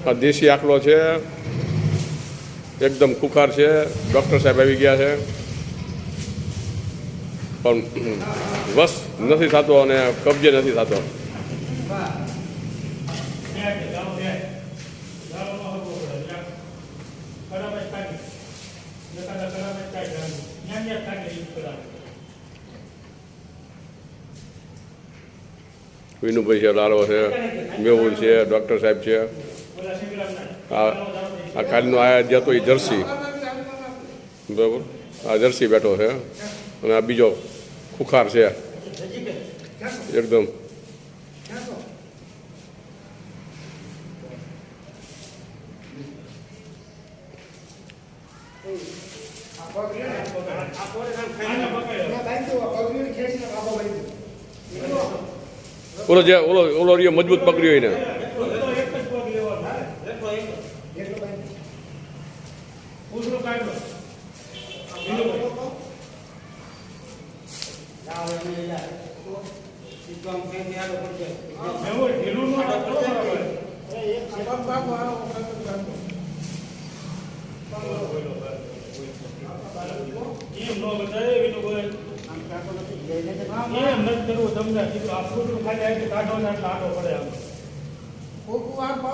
આ દેશી આકલો છે, એકદમ ખુખાર છે. ડૉક્ટર સાહેબ આવી ગયા છે, પણ વશ નથી થતો અને કબજે નથી થતો. વિનુભાઈ છે, લાલો છે, મેહુલ છે, ડૉક્ટર સાહેબ છે. આ કાલનો આ જતો એ જર્સી, બરાબર, આ જર્સી બેઠો છે અને આ બીજો ખુખાર છે એકદમ. ઓલો રહ્યો મજબૂત પકડ્યો એને.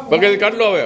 પગે કાઢ લો હવે.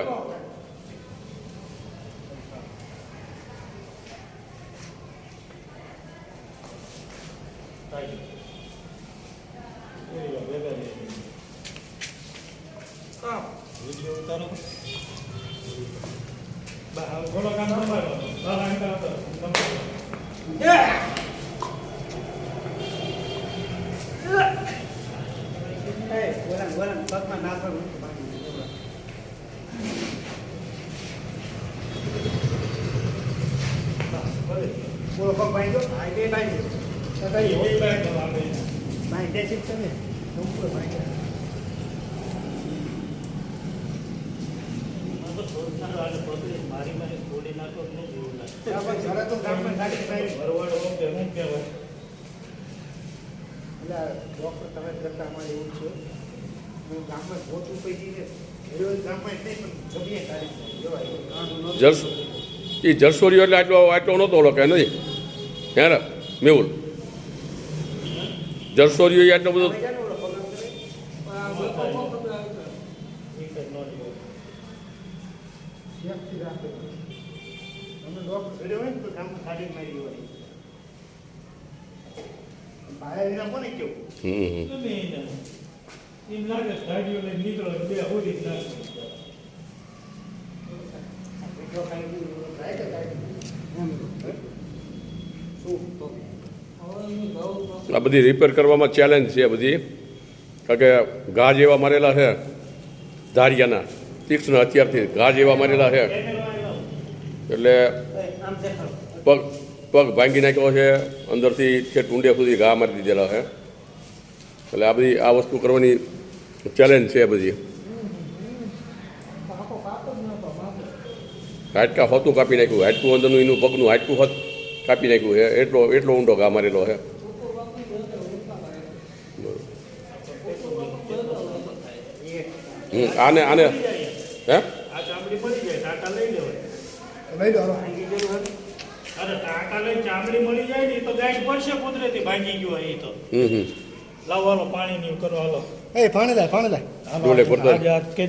એ જરસોરીઓ એટલે આટલો નહોતો ઓળખે નથી યાર મેહુલ. જરસોરીઓ આટલો બધો આ બધી રિપેર કરવામાં ચેલેન્જ છે બધી, કારણ કે ઘા જેવા મારેલા છે, ધારિયાના તીક્ષ્ણ હથિયારથી ઘા જેવા મારેલા છે, એટલે પગ ભાંગી નાખ્યો છે, અંદરથી ઠેઠ ઊંડે સુધી ઘા મારી દીધેલા છે. એટલે આ બધી આ વસ્તુ કરવાની ચેલેન્જ છે બધી. હાડકા હોતું કાપી નાખ્યું, હાડકું અંદરનું એનું પગનું હાડકું હોત કાપી નાખ્યું છે, એટલો ઊંડો ઘા મારેલો છે. આને હે ચામડી મળી જાય ને તો ગાય પડશે કુદરતી ભાંગી ગયો એ તો. લાવવાનો પાણી ની કરવાનો. એ પાણી લાય ડોલે પડતો આજ કે